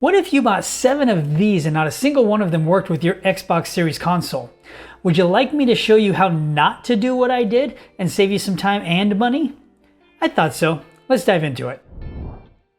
What if you bought 7 of these and not a single one of them worked with your Xbox Series console? Would you like me to show you how not to do what I did and save you some time and money? I thought so. Let's dive into it.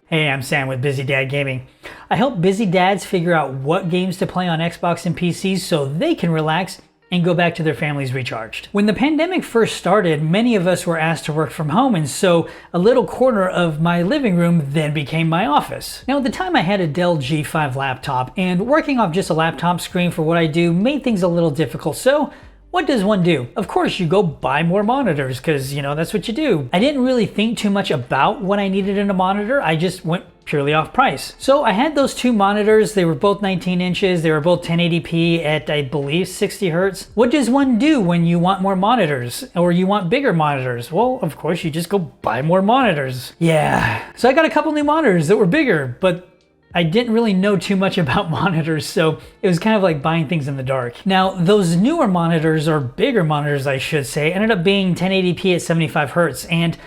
Hey, I'm Sam with Busy Dad Gaming. I help busy dads figure out what games to play on Xbox and PCs so they can relax and go back to their families recharged. When the pandemic first started, many of us were asked to work from home, and so a little corner of my living room then became my office. Now at the time I had a Dell G5 laptop, and working off just a laptop screen for what I do made things a little difficult, so what does one do? Of course you go buy more monitors, because that's what you do. I didn't really think too much about what I needed in a monitor, I just went purely off price. So I had those 2 monitors, they were both 19 inches, they were both 1080p at I believe 60 hertz. What does one do when you want more monitors or you want bigger monitors? Well, of course you just go buy more monitors. Yeah, so I got a couple new monitors that were bigger, but I didn't really know too much about monitors, so it was kind of like buying things in the dark. Now, those newer monitors, or bigger monitors I should say, ended up being 1080p at 75 hertz, and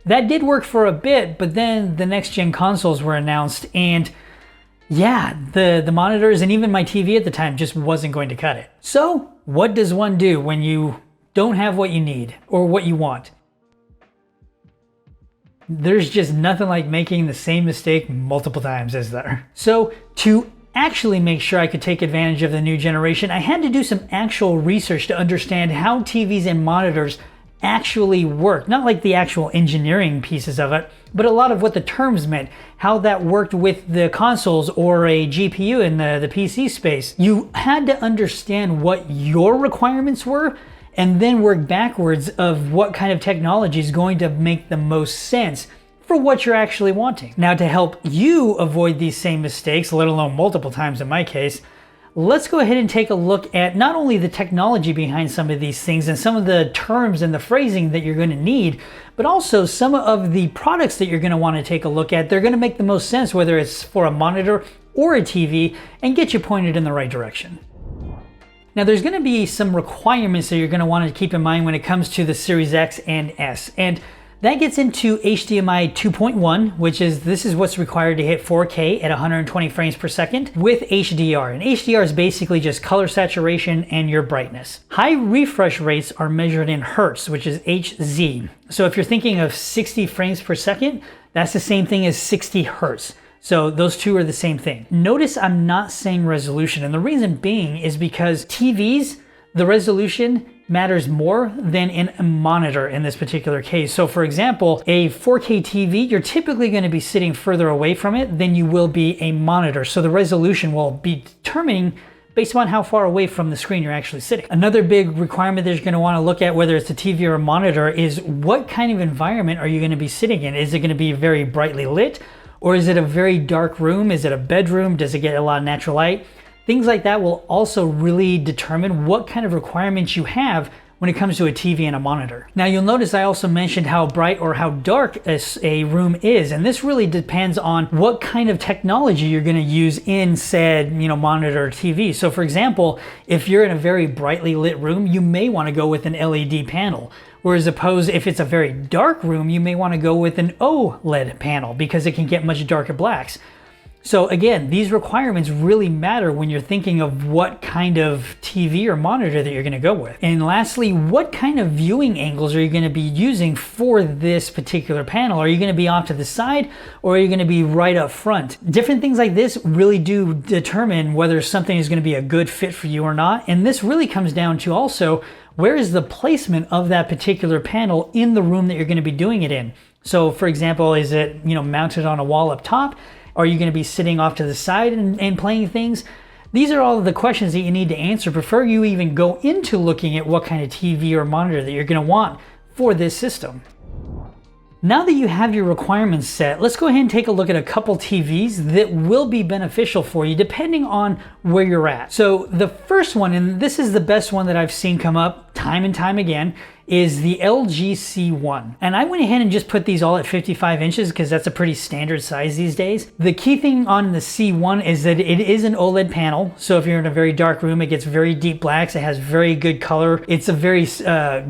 that did work for a bit, but then the next gen consoles were announced, and yeah, the monitors and even my TV at the time just wasn't going to cut it. So, what does one do when you don't have what you need or what you want? There's just nothing like making the same mistake multiple times, is there? So to actually make sure I could take advantage of the new generation, I had to do some actual research to understand how TVs and monitors actually work. Not like the actual engineering pieces of it, but a lot of what the terms meant, how that worked with the consoles or a GPU in the PC space. You had to understand what your requirements were and then work backwards of what kind of technology is going to make the most sense for what you're actually wanting. Now, to help you avoid these same mistakes, let alone multiple times in my case, let's go ahead and take a look at not only the technology behind some of these things and some of the terms and the phrasing that you're going to need, but also some of the products that you're going to want to take a look at. They're going to make the most sense, whether it's for a monitor or a TV, and get you pointed in the right direction. Now there's going to be some requirements that you're going to want to keep in mind when it comes to the Series X and S, and that gets into HDMI 2.1, which is what's required to hit 4K at 120 frames per second with HDR. And HDR is basically just color saturation and your brightness. High refresh rates are measured in hertz, which is Hz. So if you're thinking of 60 frames per second, that's the same thing as 60 hertz. So those two are the same thing. Notice I'm not saying resolution, and the reason being is because TVs, the resolution matters more than in a monitor in this particular case. So for example, a 4K TV, you're typically going to be sitting further away from it than you will be a monitor. So the resolution will be determining based on how far away from the screen you're actually sitting. Another big requirement that you're going to want to look at, whether it's a TV or a monitor, is what kind of environment are you going to be sitting in? Is it going to be very brightly lit? Or is it a very dark room? Is it a bedroom? Does it get a lot of natural light? Things like that will also really determine what kind of requirements you have when it comes to a TV and a monitor. Now you'll notice I also mentioned how bright or how dark a room is, and this really depends on what kind of technology you're going to use in said monitor or TV. So for example, if you're in a very brightly lit room, you may want to go with an LED panel. Whereas if it's a very dark room, you may want to go with an OLED panel because it can get much darker blacks. So again, these requirements really matter when you're thinking of what kind of TV or monitor that you're going to go with. And lastly, what kind of viewing angles are you going to be using for this particular panel? Are you going to be off to the side, or are you going to be right up front? Different things like this really do determine whether something is going to be a good fit for you or not. And this really comes down to also, where is the placement of that particular panel in the room that you're going to be doing it in? So for example, is it mounted on a wall up top? Are you going to be sitting off to the side and playing things? These are all of the questions that you need to answer before you even go into looking at what kind of TV or monitor that you're going to want for this system. Now that you have your requirements set, let's go ahead and take a look at a couple TVs that will be beneficial for you depending on where you're at. So the first one, and this is the best one that I've seen come up time and time again, is the LG C1. And I went ahead and just put these all at 55 inches because that's a pretty standard size these days. The key thing on the C1 is that it is an OLED panel. So if you're in a very dark room, it gets very deep blacks. It has very good color. It's a very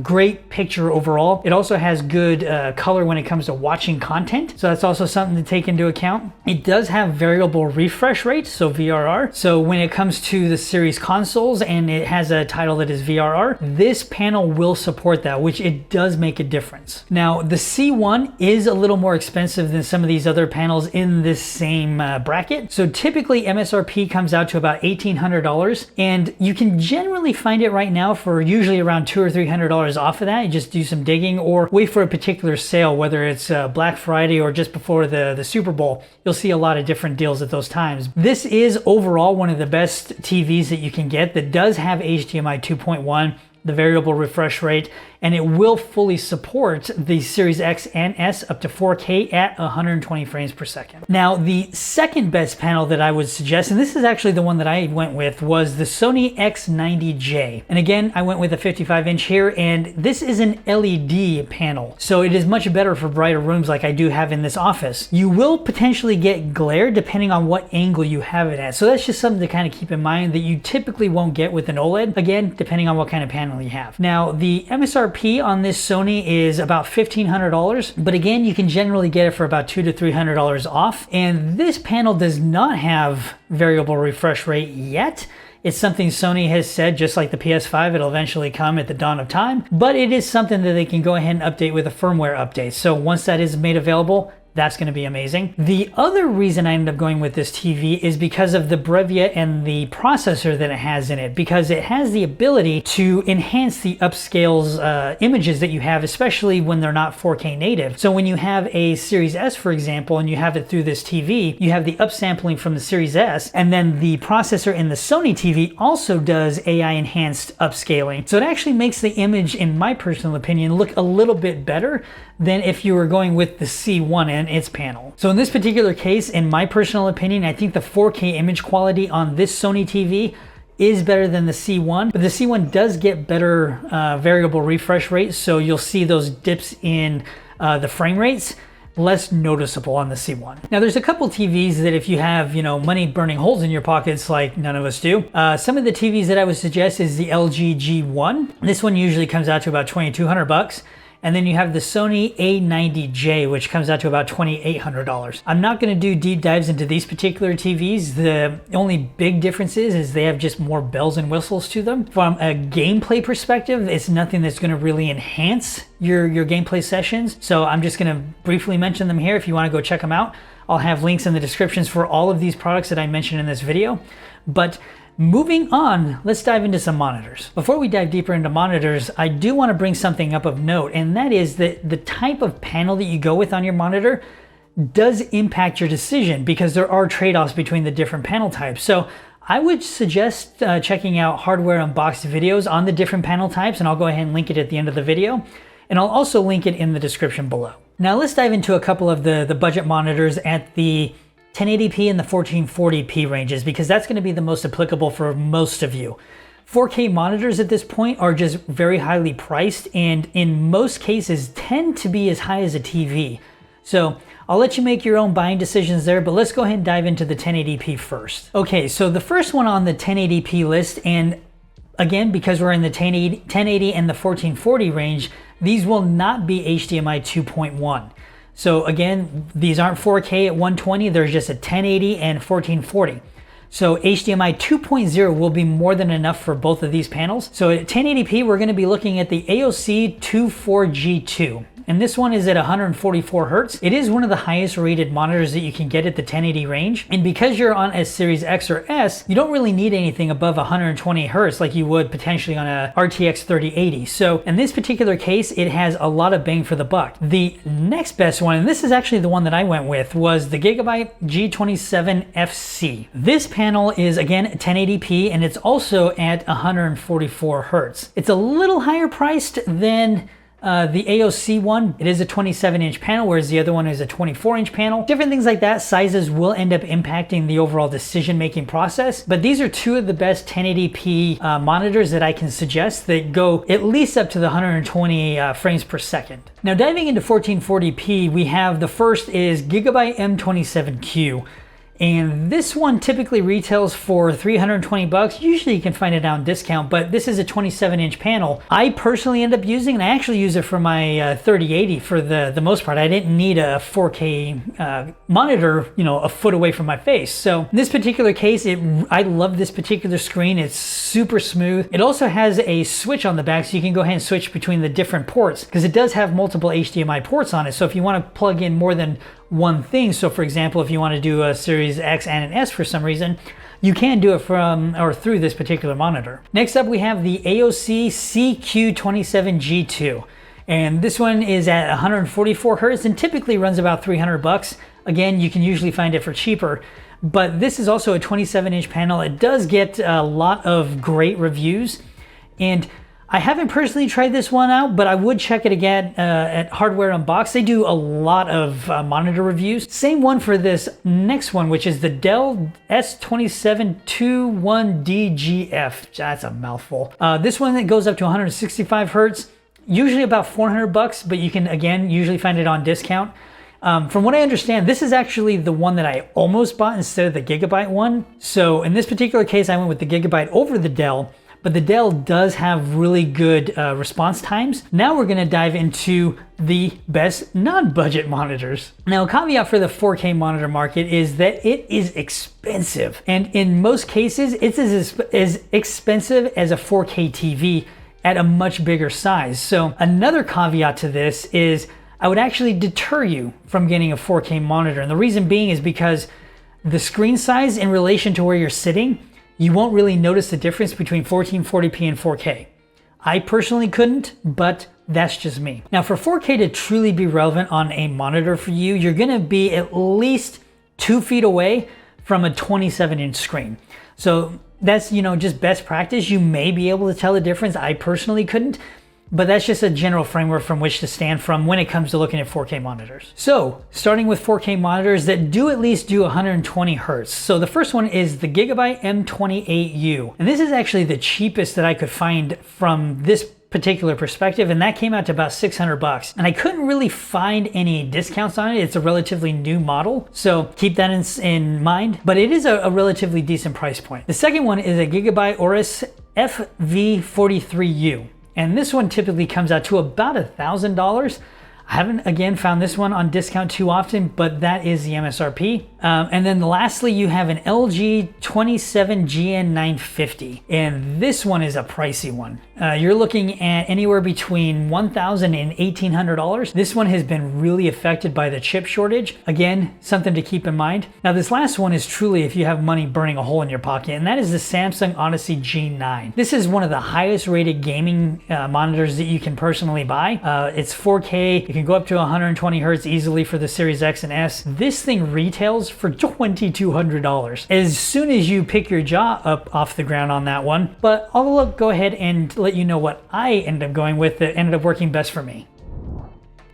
great picture overall. It also has good color when it comes to watching content. So that's also something to take into account. It does have variable refresh rate, so VRR. So when it comes to the series consoles and it has a title that is VRR, this panel will support that, which it does make a difference. Now, the C1 is a little more expensive than some of these other panels in this same bracket. So typically MSRP comes out to about $1,800, and you can generally find it right now for usually around $200 or $300 off of that. You just do some digging or wait for a particular sale, whether it's Black Friday or just before the Super Bowl. You'll see a lot of different deals at those times. This is overall one of the best TVs that you can get that does have HDMI 2.1, the variable refresh rate, and it will fully support the Series X and S up to 4K at 120 frames per second. Now, the second best panel that I would suggest, and this is actually the one that I went with, was the Sony X90J. And again, I went with a 55 inch here, and this is an LED panel. So it is much better for brighter rooms like I do have in this office. You will potentially get glare depending on what angle you have it at. So that's just something to kind of keep in mind that you typically won't get with an OLED, again, depending on what kind of panel you have. Now, the MSRP on this Sony is about $1,500, but again, you can generally get it for about $200 to $300 off. And this panel does not have variable refresh rate yet. It's something Sony has said, just like the PS5, it'll eventually come at the dawn of time, but it is something that they can go ahead and update with a firmware update. So once that is made available, that's going to be amazing. The other reason I ended up going with this TV is because of the Brevia and the processor that it has in it, because it has the ability to enhance the upscales images that you have, especially when they're not 4K native. So when you have a Series S, for example, and you have it through this TV, you have the upsampling from the Series S, and then the processor in the Sony TV also does AI enhanced upscaling. So it actually makes the image, in my personal opinion, look a little bit better than if you were going with the C1 and its panel. So in this particular case, in my personal opinion, I think the 4K image quality on this Sony TV is better than the C1, but the C1 does get better variable refresh rates, so you'll see those dips in the frame rates less noticeable on the C1. Now, there's a couple TVs that if you have, money burning holes in your pockets like none of us do, some of the TVs that I would suggest is the LG G1. This one usually comes out to about $2,200. And then you have the Sony A90J, which comes out to about $2,800. I'm not going to do deep dives into these particular TVs. The only big difference is they have just more bells and whistles to them. From a gameplay perspective, it's nothing that's going to really enhance your gameplay sessions. So I'm just going to briefly mention them here if you want to go check them out. I'll have links in the descriptions for all of these products that I mentioned in this video. But moving on, let's dive into some monitors. Before we dive deeper into monitors, I do want to bring something up of note, and that is that the type of panel that you go with on your monitor does impact your decision because there are trade-offs between the different panel types. So I would suggest checking out Hardware Unboxed videos on the different panel types, and I'll go ahead and link it at the end of the video. And I'll also link it in the description below. Now let's dive into a couple of the budget monitors at the 1080p and the 1440p ranges, because that's going to be the most applicable for most of you. 4K monitors at this point are just very highly priced, and in most cases tend to be as high as a TV. So I'll let you make your own buying decisions there, but let's go ahead and dive into the 1080p first. Okay, so the first one on the 1080p list, and again, because we're in the 1080 and the 1440 range, these will not be HDMI 2.1. So again, these aren't 4K at 120, there's just a 1080 and 1440. So HDMI 2.0 will be more than enough for both of these panels. So at 1080p, we're gonna be looking at the AOC 24G2. And this one is at 144 Hertz. It is one of the highest rated monitors that you can get at the 1080 range. And because you're on a Series X or S, you don't really need anything above 120 Hertz like you would potentially on a RTX 3080. So in this particular case, it has a lot of bang for the buck. The next best one, and this is actually the one that I went with, was the Gigabyte G27FC. This panel is again 1080p, and it's also at 144 Hertz. It's a little higher priced than The AOC one, it is a 27-inch panel, whereas the other one is a 24-inch panel. Different things like that, sizes will end up impacting the overall decision-making process, but these are two of the best 1080p monitors that I can suggest that go at least up to the 120 frames per second. Now diving into 1440p, we have the first is Gigabyte M27Q. And this one typically retails for 320 bucks. Usually you can find it on discount, but this is a 27-inch panel. I personally end up using, and I actually use it for my 3080 for the most part. I didn't need a 4K monitor, you know, a foot away from my face. So in this particular case, I love this particular screen. It's super smooth. It also has a switch on the back, so you can go ahead and switch between the different ports, because it does have multiple HDMI ports on it. So if you want to plug in more than one thing, so for example, if you want to do a Series X and an S for some reason, you can do it from or through this particular monitor. Next up, we have the AOC CQ27G2. And this one is at 144 Hertz and typically runs about 300 bucks. Again, you can usually find it for cheaper. But this is also a 27-inch panel. It does get a lot of great reviews. And I haven't personally tried this one out, but I would check it again at Hardware Unboxed. They do a lot of monitor reviews. Same one for this next one, which is the Dell S2721DGF. That's a mouthful. This one that goes up to 165 Hertz, usually about 400 bucks, but you can, again, usually find it on discount. From what I understand, this is actually the one that I almost bought instead of the Gigabyte one. So in this particular case, I went with the Gigabyte over the Dell. But the Dell does have really good response times. Now we're gonna dive into the best non-budget monitors. Now, a caveat for the 4K monitor market is that it is expensive. And in most cases, it's as expensive as a 4K TV at a much bigger size. So another caveat to this is I would actually deter you from getting a 4K monitor. And the reason being is because the screen size in relation to where you're sitting, you won't really notice the difference between 1440p and 4K. I personally couldn't, but that's just me. Now for 4K to truly be relevant on a monitor for you, you're gonna be at least 2 feet away from a 27-inch screen. So that's, you know, just best practice. You may be able to tell the difference. I personally couldn't, but that's just a general framework from which to stand from when it comes to looking at 4K monitors. So starting with 4K monitors that do at least do 120 Hertz. So the first one is the Gigabyte M28U. And this is actually the cheapest that I could find from this particular perspective, and that came out to about 600 bucks. And I couldn't really find any discounts on it. It's a relatively new model, so keep that in mind, but it is a relatively decent price point. The second one is a Gigabyte Aorus FV43U. And this one typically comes out to about $1,000. I haven't, again, found this one on discount too often, but that is the MSRP. And then lastly, you have an LG 27GN950. And this one is a pricey one. You're looking at anywhere between $1,000 and $1,800. This one has been really affected by the chip shortage. Again, something to keep in mind. Now, this last one is truly if you have money burning a hole in your pocket, and that is the Samsung Odyssey G9. This is one of the highest rated gaming monitors that you can personally buy. It's 4K. You can go up to 120 Hertz easily for the Series X and S. This thing retails for $2,200 as soon as you pick your jaw up off the ground on that one. But I'll go ahead and let you know what I ended up going with that ended up working best for me.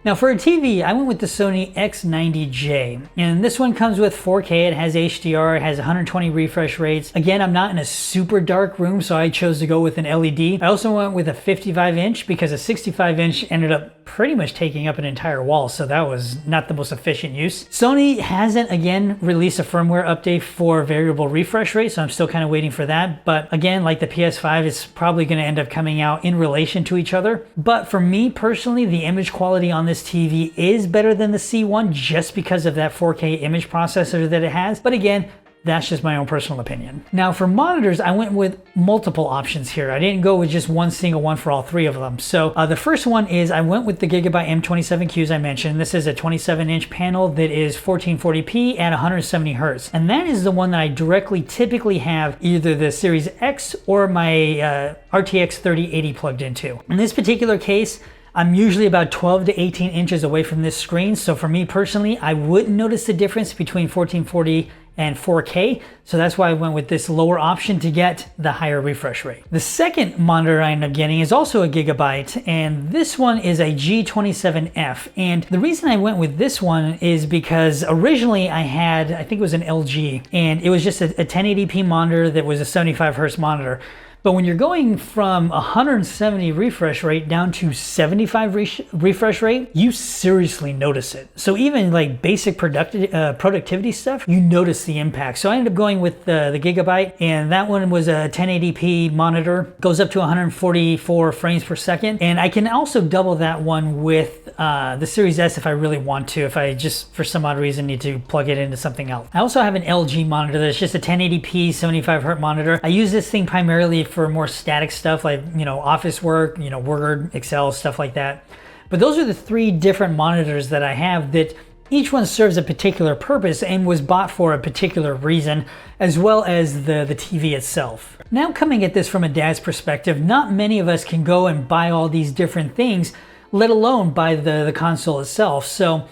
Now for a TV, I went with the Sony X90J, and this one comes with 4K, it has HDR, it has 120 refresh rates. Again, I'm not in a super dark room, so I chose to go with an LED. I also went with a 55-inch because a 65-inch ended up pretty much taking up an entire wall, so that was not the most efficient use. Sony hasn't, again, released a firmware update for variable refresh rate, so I'm still kind of waiting for that. But again, like the PS5, it's probably going to end up coming out in relation to each other. But for me personally, the image quality on this TV is better than the C1 just because of that 4K image processor that it has. But again, that's just my own personal opinion. Now for monitors, I went with multiple options here. I didn't go with just one single one for all three of them. So the first one is I went with the Gigabyte M27Q, as I mentioned. This is a 27-inch panel that is 1440p at 170 Hertz. And that is the one that I directly typically have either the Series X or my RTX 3080 plugged into. In this particular case, I'm usually about 12 to 18 inches away from this screen. So for me personally, I wouldn't notice the difference between 1440 and 4K. So that's why I went with this lower option to get the higher refresh rate. The second monitor I ended up getting is also a Gigabyte, and this one is a G27F. And the reason I went with this one is because originally I had, I think it was an LG, and it was just a 1080p monitor that was a 75 hertz monitor. But when you're going from 170 refresh rate down to 75 refresh rate, you seriously notice it. So even like basic productivity stuff, you notice the impact. So I ended up going with the Gigabyte, and that one was a 1080p monitor, goes up to 144 frames per second. And I can also double that one with the Series S if I really want to, if I just for some odd reason need to plug it into something else. I also have an LG monitor that's just a 1080p 75 hertz monitor. I use this thing primarily for more static stuff like, office work, Word, Excel, stuff like that. But those are the three different monitors that I have that each one serves a particular purpose and was bought for a particular reason, as well as the TV itself. Now, coming at this from a dad's perspective, not many of us can go and buy all these different things, let alone buy the console itself. So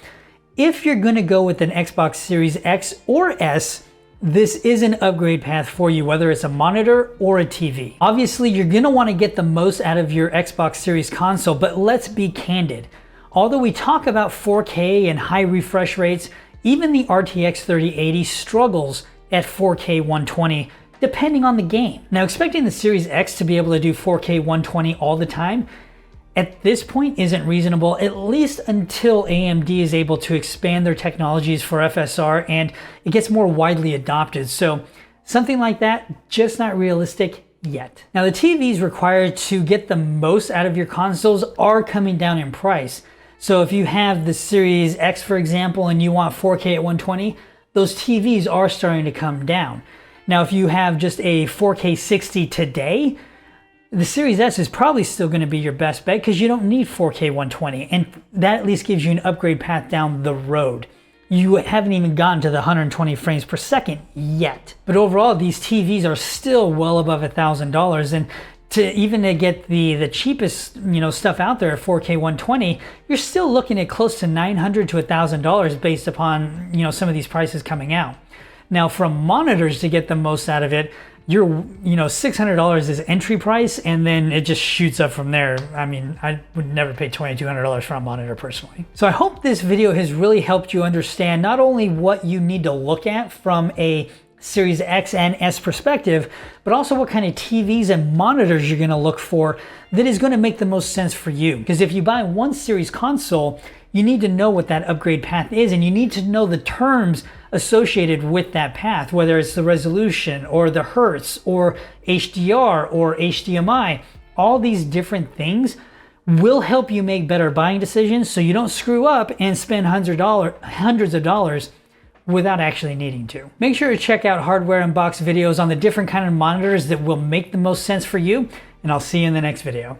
if you're going to go with an Xbox Series X or S, this is an upgrade path for you, whether it's a monitor or a TV. Obviously, you're gonna wanna get the most out of your Xbox Series console, but let's be candid. Although we talk about 4K and high refresh rates, even the RTX 3080 struggles at 4K 120, depending on the game. Now, expecting the Series X to be able to do 4K 120 all the time, at this point isn't reasonable, at least until AMD is able to expand their technologies for FSR and it gets more widely adopted. So something like that, just not realistic yet. Now, the TVs required to get the most out of your consoles are coming down in price. So if you have the Series X, for example, and you want 4K at 120, those TVs are starting to come down. Now, if you have just a 4K 60 today, the Series S is probably still going to be your best bet because you don't need 4K 120, and that at least gives you an upgrade path down the road. You haven't even gotten to the 120 frames per second yet. But overall, these TVs are still well above $1,000, and to get the cheapest stuff out there at 4K 120, you're still looking at close to $900 to $1,000 based upon some of these prices coming out. Now, from monitors to get the most out of it, your $600 is entry price, and then it just shoots up from there. I mean, I would never pay $2,200 for a monitor personally. So I hope this video has really helped you understand not only what you need to look at from a Series X and S perspective, but also what kind of TVs and monitors you're gonna look for that is gonna make the most sense for you. Because if you buy one series console, you need to know what that upgrade path is, and you need to know the terms associated with that path, whether it's the resolution or the hertz or HDR or HDMI. All these different things will help you make better buying decisions so you don't screw up and spend hundreds of dollars without actually needing to. Make sure to check out Hardware Unboxed videos on the different kind of monitors that will make the most sense for you, and I'll see you in the next video.